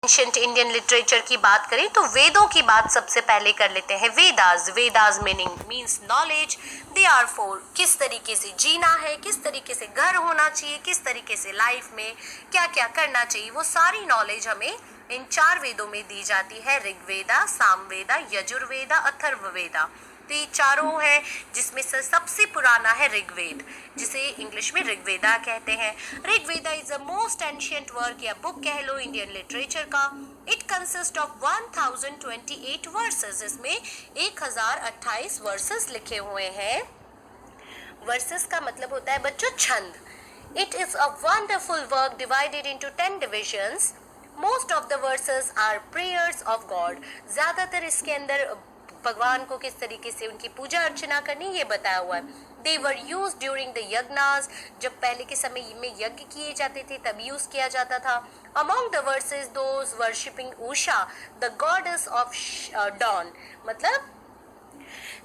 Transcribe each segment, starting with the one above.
Ancient Indian literature की बात करें तो वेदों की बात सबसे पहले कर लेते हैं। Vedas means knowledge. They are four किस तरीके से जीना है, किस तरीके से घर होना चाहिए, किस तरीके से लाइफ में क्या क्या करना चाहिए, वो सारी नॉलेज हमें इन 4 वेदों में दी जाती है। ऋग्वेदा, सामवेदा, यजुर्वेदा, अथर्ववेदा। तो ये चारों हैं, जिसमें से सबसे पुराना है ऋग्वेद, जिसे इंग्लिश में ऋग्वेदा कहते हैं। Rigveda is the most ancient work या बुक कह लो इंडियन लिटरेचर का। It consist of 1028 versus. इसमें 1028 वर्सेस लिखे हुए हैं। वर्सेस का मतलब होता है बच्चों छंद। It is a wonderful work divided into 10 divisions. Most of the verses are prayers of God. ज्यादातर इसके अंदर भगवान को किस तरीके से उनकी पूजा अर्चना करनी ये बताया हुआ है। दे were use during the yajnas. जब पहले के समय में यज्ञ किए जाते थे तब यूज किया जाता था। Among the verses those worshipping Usha the goddess of dawn. मतलब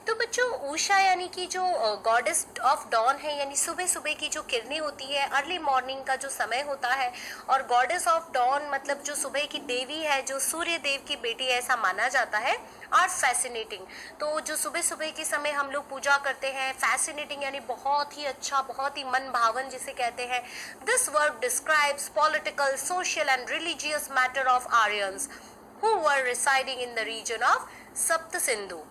तो बच्चों उषा यानी कि जो गॉडेस ऑफ डॉन है, यानी सुबह सुबह की जो किरणें होती है, अर्ली मॉर्निंग का जो समय होता है। और गॉडेस ऑफ डॉन मतलब जो सुबह की देवी है, जो सूर्य देव की बेटी है ऐसा माना जाता है। Are fascinating. तो जो सुबह सुबह के समय हम लोग पूजा करते हैं, फैसिनेटिंग यानी बहुत ही अच्छा, बहुत ही मन भावन जिसे कहते हैं। This work describes political, social and religious matter of Aryans who were residing in the region of Sapta Sindhu.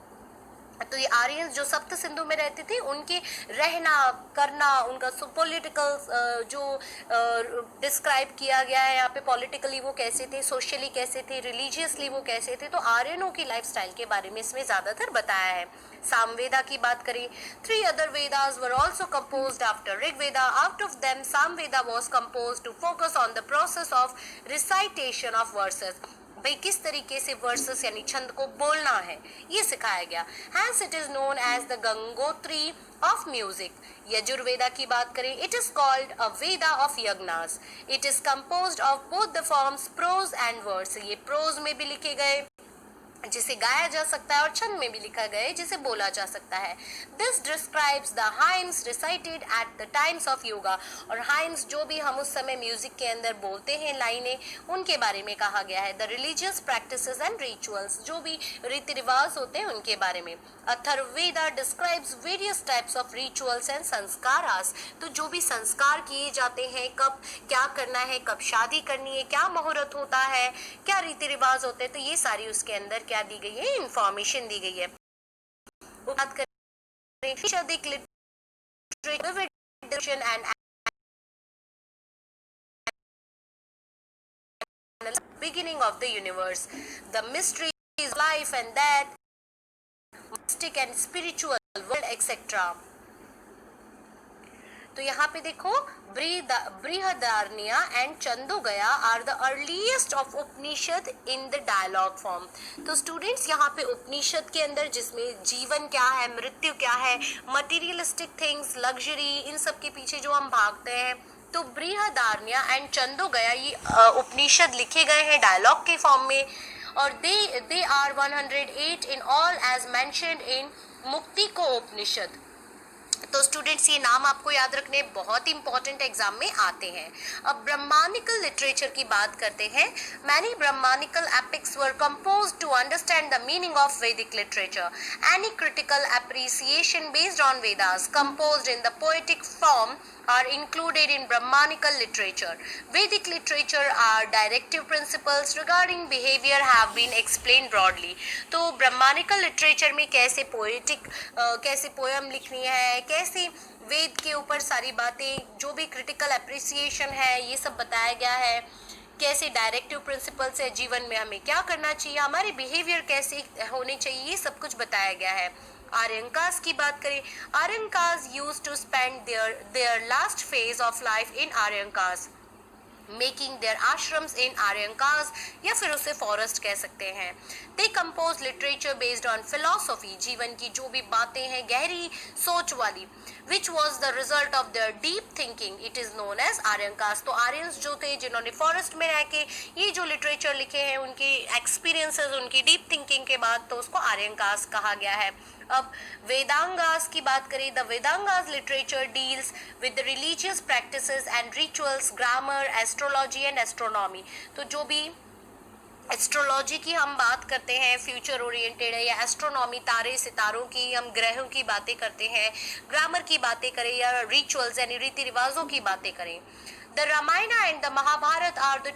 तो ये आर्यंस जो सप्त सिंधु में रहते थे, उनके रहना करना, उनका पॉलिटिकल जो डिस्क्राइब किया गया है यहाँ पे, पॉलिटिकली वो कैसे थे, सोशली कैसे थे, रिलीजियसली वो कैसे थे। तो आर्यनों की लाइफस्टाइल के बारे में इसमें ज्यादातर बताया है। सामवेदा की बात करें, 3 other Vedas were also composed after Rigveda. Out of them, Samveda was composed to focus on the process of recitation of verses. भाई किस तरीके से वर्सेस यानी छंद को बोलना है ये सिखाया गया। Hence it is known as the Gangotri of music. Yajurveda की बात करें, it is called a Veda of Yagnas. It is composed of both the forms prose and verse. ये प्रोज में भी लिखे गए जिसे गाया जा सकता है और छंद में भी लिखा गया है जिसे बोला जा सकता है। This describes the hymns recited at the times of yoga. और हाइम्स जो भी हम उस समय म्यूजिक के अंदर बोलते हैं लाइनें, उनके बारे में कहा गया है। The religious practices and rituals, जो भी रीति रिवाज होते हैं उनके बारे में। Atharvaveda describes various types of rituals and संस्कारास। तो जो भी संस्कार किए जाते हैं, कब क्या करना है, कब शादी करनी है, क्या मुहूर्त होता है, क्या रीति रिवाज होते हैं, तो ये सारी उसके अंदर क्या दी गई है, इंफॉर्मेशन दी गई है। बात करें beginning of the universe, the mysteries of life and death, mystic and spiritual world, etc. तो यहाँ पे देखो Brihadaranya and Chandogya are the earliest of Upanishad in the dialogue form. तो स्टूडेंट्स यहाँ पे उपनिषद के अंदर जिसमें जीवन क्या है, मृत्यु क्या है, मटेरियलिस्टिक थिंग्स, लग्जरी, इन सब के पीछे जो हम भागते हैं, तो बृहदारण्य एंड चंदोगया ये उपनिषद लिखे गए हैं डायलॉग के फॉर्म में। और they are 108 in all as mentioned in Muktika उपनिषद। तो स्टूडेंट्स ये नाम आपको याद रखने बहुत इंपॉर्टेंट एग्जाम में आते हैं। अब ब्रह्मानिकल लिटरेचर की बात करते हैं। Many Brahmanical epics were composed to understand the meaning of Vedic literature. Any critical appreciation based on Vedas composed in the poetic form are included in Brahmanical literature. Vedic literature are directive principles regarding behavior have been explained broadly. तो Brahmanical literature में कैसे poetic कैसे poem लिखनी है, कैसे वेद के ऊपर सारी बातें, जो भी critical appreciation है ये सब बताया गया है। कैसे डायरेक्टिव प्रिंसिपल्स है, जीवन में हमें क्या करना चाहिए, हमारे बिहेवियर कैसे होने चाहिए, ये सब कुछ बताया गया है। आर्यंकास की बात करें, Aranyakas used to spend their last phase of life in Aranyakas, making their ashrams in Aranyakas, या फिर उसे फॉरेस्ट कह सकते हैं। They compose literature based on philosophy, जीवन की जो भी बातें हैं गहरी सोच वाली, which was the result of their deep thinking, it is known as Aranyakas. तो आर्यंस जो थे जिन्होंने फॉरेस्ट में रह के ये जो लिटरेचर लिखे हैं, उनके एक्सपीरियंसेस, उनकी डीप थिंकिंग के बाद तो उसको आर्यंकास कहा गया है। अब वेदांगास की बात करें, the Vedangas literature deals with the religious practices and rituals, grammar, astrology and astronomy. तो जो भी एस्ट्रोलॉजी की हम बात करते हैं, फ्यूचर ओरिएंटेड है, या एस्ट्रोनॉमी तारे सितारों की, हम ग्रहों की बातें करते हैं, ग्रामर की बातें करें, या रिचुअल्स यानी रीति रिवाजों की बातें करें। The Ramayana and the Mahabharata are the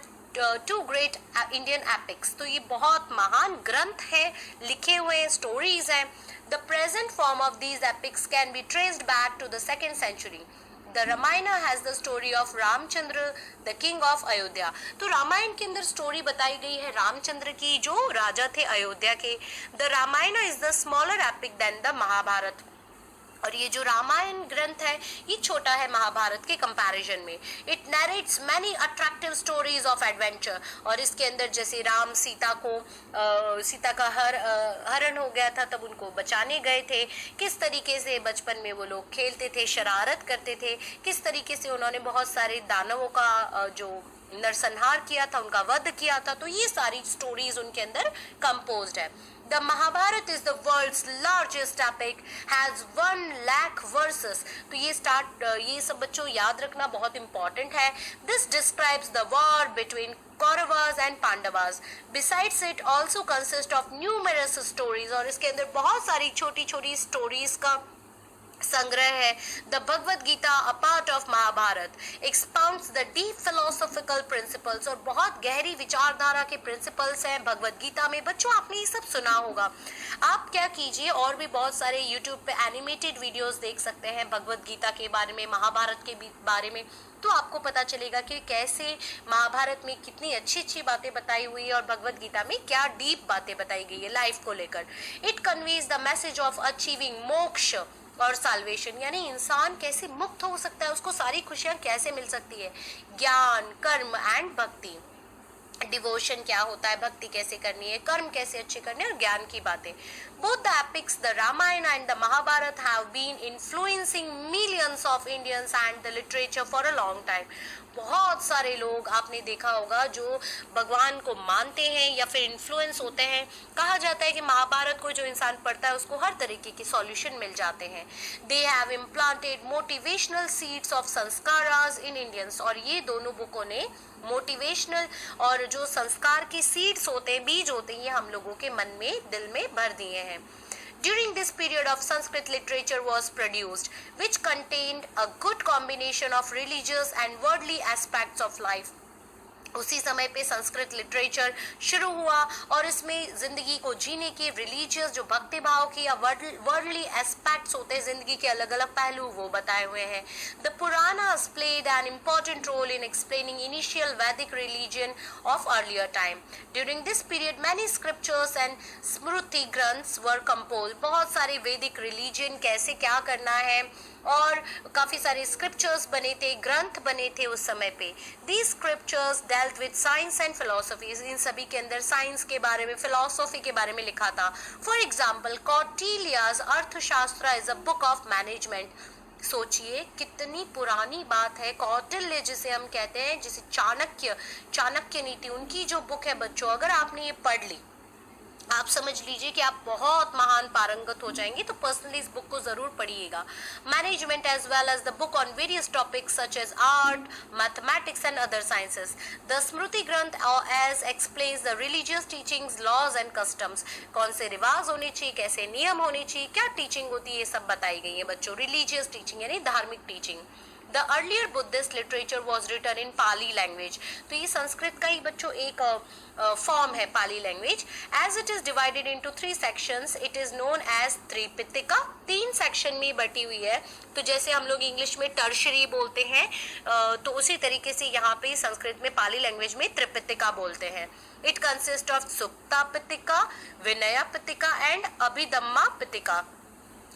two great Indian epics. तो ये बहुत महान ग्रंथ हैं, लिखे हुए स्टोरीज हैं। The present form of these epics can be traced back to the 2nd century। The Ramayana has the story of Ramchandra the king of Ayodhya. तो रामायण के अंदर स्टोरी बताई गई है रामचंद्र की, जो राजा थे अयोध्या के। The Ramayana is the smaller epic than the Mahabharata. और ये जो रामायण ग्रंथ है ये छोटा है महाभारत के कंपैरिजन में। It narrates many attractive stories of adventure. और इसके अंदर जैसे राम सीता का हरण हो गया था, तब उनको बचाने गए थे, किस तरीके से बचपन में वो लोग खेलते थे, शरारत करते थे, किस तरीके से उन्होंने बहुत सारे दानवों का जो नरसंहार किया था, उनका वध किया था। तो ये सारी स्टोरीज उनके अंदर कंपोज्ड है। The Mahabharata is the world's largest epic, has 1 lakh verses। तो ये सब बच्चों याद रखना बहुत important है। This describes the war between Kauravas and Pandavas। Besides it also consists of numerous stories। और इसके अंदर बहुत सारी छोटी छोटी स्टोरीज का संग्रह है। The Bhagavad Gita a part of Mahabharata expounds the deep philosophical principles. और बहुत गहरी विचारधारा के प्रिंसिपल्स हैं भगवद गीता में। बच्चों आपने ये सब सुना होगा। आप क्या कीजिए, और भी बहुत सारे यूट्यूब पे एनिमेटेड वीडियोस देख सकते हैं भगवद गीता के बारे में, महाभारत के बारे में। तो आपको पता चलेगा कि कैसे महाभारत में कितनी अच्छी अच्छी बातें बताई हुई है और भगवद गीता में क्या डीप बातें बताई गई है लाइफ को लेकर। It conveys the message of achieving मोक्ष और साल्वेशन, यानी इंसान कैसे मुक्त हो सकता है, उसको सारी खुशियां कैसे मिल सकती है। ज्ञान, कर्म एंड भक्ति। डिवोशन क्या होता है, भक्ति कैसे करनी है, कर्म कैसे अच्छे करने और ज्ञान की बातें। Both the epics the Ramayana and the Mahabharata have been influencing millions of Indians and the literature for a long time. बहुत सारे लोग आपने देखा होगा जो भगवान को मानते हैं या फिर इन्फ्लुएंस होते हैं। कहा जाता है कि महाभारत को जो इंसान पढ़ता है उसको हर तरीके के सॉल्यूशन मिल जाते हैं। They have implanted motivational seeds of sanskaras in Indians. और ये दोनों बुकों ने मोटिवेशनल और जो संस्कार के सीड्स होते हैं, बीज होते हैं, ये हम लोगों के मन में, दिल में भर दिए हैं। During this period of Sanskrit literature was produced, which contained a good combination of religious and worldly aspects of life। उसी समय पे संस्कृत लिटरेचर शुरू हुआ और इसमें जिंदगी को जीने के रिलीजियस जो भक्ति भाव की या वर्ल्डली एस्पेक्ट्स होते हैं, जिंदगी के अलग अलग पहलू वो बताए हुए हैं। The Puranas played an important role in explaining initial Vedic religion of earlier time. During this period many scriptures and smriti granths were compose. बहुत सारे वैदिक रिलीजन कैसे क्या करना है और काफ़ी सारे स्क्रिप्चर्स बने थे, ग्रंथ बने थे उस समय पे। These scriptures dealt with science and philosophy. इन सभी के अंदर साइंस के बारे में, फिलोसफी के बारे में लिखा था। फॉर एग्जाम्पल कौटिल्याज अर्थशास्त्र is a book of management. सोचिए कितनी पुरानी बात है। कौटिल्य जिसे हम कहते हैं, जिसे चाणक्य नीति, उनकी जो बुक है बच्चों, अगर आपने ये पढ़ ली, आप समझ लीजिए कि आप बहुत महान पारंगत हो जाएंगे। तो पर्सनली इस बुक को जरूर पढ़िएगा। Management as well as the book on various topics such as art, mathematics and other sciences. The smriti granth as explains the religious teachings, laws and customs. कौन से रिवाज होने चाहिए, कैसे नियम होने चाहिए, क्या टीचिंग होती है, ये सब बताई गई है बच्चों। रिलीजियस टीचिंग यानी धार्मिक teaching. The earlier Buddhist literature was written in Pali language। तो ये संस्कृत का ही बच्चों एक फॉर्म है पाली language. As it is divided into 3 sections, it is known as त्रिपिटिका। 3 section में बटी हुई है। तो जैसे हम लोग इंग्लिश में टर्शरी बोलते हैं, तो उसी तरीके से यहाँ पे संस्कृत में पाली लैंग्वेज में त्रिपिटिका बोलते हैं। It consists of Sutta Pitaka, Vinaya Pitaka and Abhidhamma Pitaka.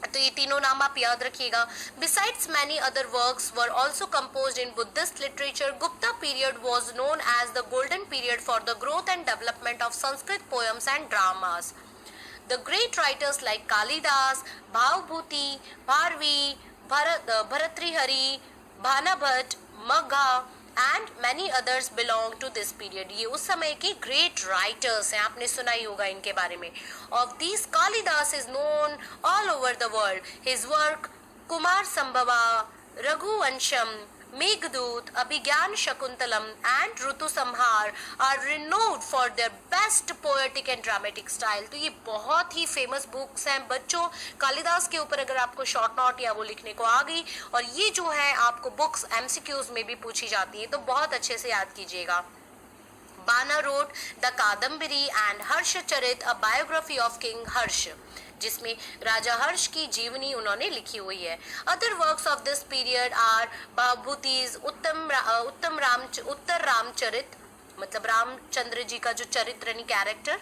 तो ये तीनों नाम आप याद रखिएगा। Besides many other works were also composed in Buddhist literature, Gupta period was known as the golden period for the growth and development of Sanskrit poems and dramas. The great writers like Kalidas, Bhavbhuti, Bharvi, Bhartrihari, Bhanabhat, Magha and many others belong to this period। ये उस समय के great writers हैं, आपने सुना ही होगा इनके बारे में। Of these, Kalidas is known all over the world. His work Kumar Sambhava, Raghuvansham, Meghdoot, Abhigyan Shakuntalam and Rutu Samhar are renowned for their best poetic and dramatic style. तो ये बहुत ही फेमस बुक्स हैं बच्चों. कालिदास के ऊपर अगर आपको short note या वो लिखने को आ गई, और ये जो है आपको बुक्स एमसीक्यूज में भी पूछी जाती है, तो बहुत अच्छे से याद कीजिएगा. Bana wrote the Kadambari and Harshacharit, a biography of King Harsh, जिसमें राजा हर्ष की जीवनी उन्होंने लिखी हुई है. Other works of this period are Bhavabhuti's, Uttar Ramcharit, मतलब रामचंद्र जी का जो चरित्र यानी कैरेक्टर.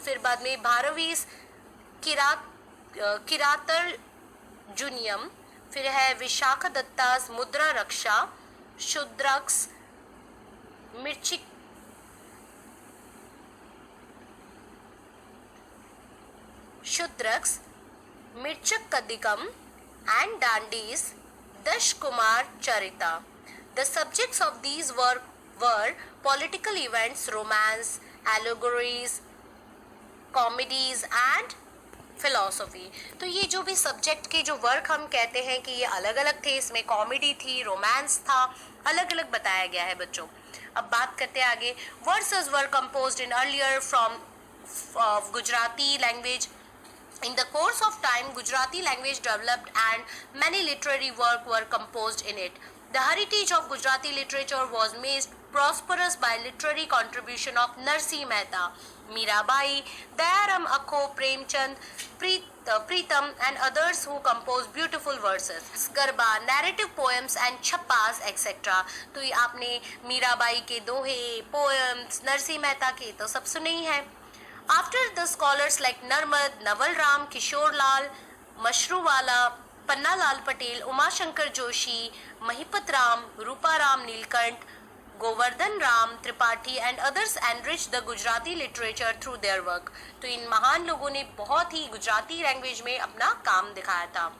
फिर बाद में भारवीस, किरातर जुनियम, फिर है विशाख दत्तास मुद्रा रक्षा, शुद्रक्स, मिर्चिक, Shudraks, Mirchakadikam and Dandi's Dash Kumar Charita. The subjects of these were political events, romance, allegories, comedies and philosophy. तो ये जो भी सब्जेक्ट के जो वर्क हम कहते हैं कि ये अलग अलग थे, इसमें कॉमेडी थी, रोमांस था, अलग अलग बताया गया है बच्चों. अब बात करते हैं आगे. Versus were composed in earlier from Gujarati language. In the course of time, Gujarati language developed and many literary works were composed in it. The heritage of Gujarati literature was made prosperous by literary contribution of Narsi Mehta, Mirabai, Dayaram Akho, Premchand, Pritam and others who composed beautiful verses, Garba, narrative poems and chappas etc. तो ये आपने मीराबाई के दोहे, poems, Narsi Mehta के तो सब सुने ही हैं. After the scholars like Narmad, Naval Ram, Kishore Lal, Mashruwala, Panna Lal Patel, Uma Shankar Joshi, Mahipat Ram, Rupa Ram Nilkant, Govardhan Ram Tripathi and others enriched the Gujarati literature through their work. तो इन महान लोगों ने बहुत ही Gujarati language में अपना काम दिखाया था.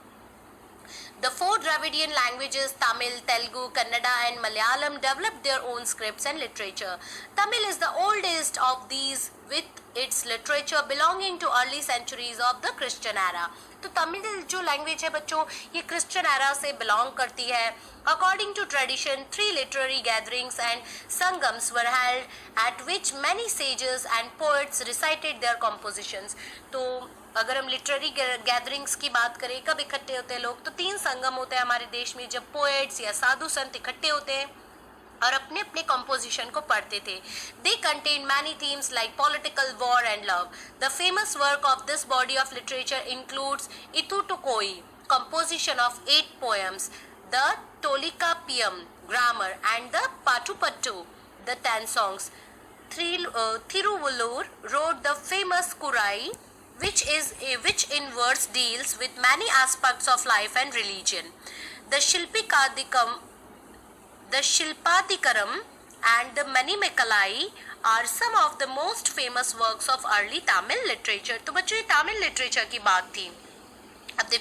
The four Dravidian languages Tamil, Telugu, Kannada and Malayalam developed their own scripts and literature. Tamil is the oldest of these with its literature belonging to early centuries of the Christian era. तो तमिल जो language है बच्चों ये Christian era से belong करती है. According to tradition, 3 literary gatherings and sangams were held at which many sages and poets recited their compositions. तो अगर हम लिटरेरी गैदरिंग्स की बात करें, कब इकट्ठे होते हैं लोग, तो 3 संगम होते हैं हमारे देश में जब पोएट्स या साधु संत इकट्ठे होते हैं और अपने अपने कंपोजिशन को पढ़ते थे. They contain many themes like political, war and love. The famous work of this body of literature includes Ettuthokai, composition of 8 poems, the Tolkappiyam, grammar and the Pattupattu, the 10 songs. Thiruvallur wrote the famous Kurai, which in verse deals with many aspects of life and religion. The Shilpadikaram and the Manimekalai are some of the most famous works of early Tamil literature. तो बच्चों ये Tamil literature की बात थी. अब देखो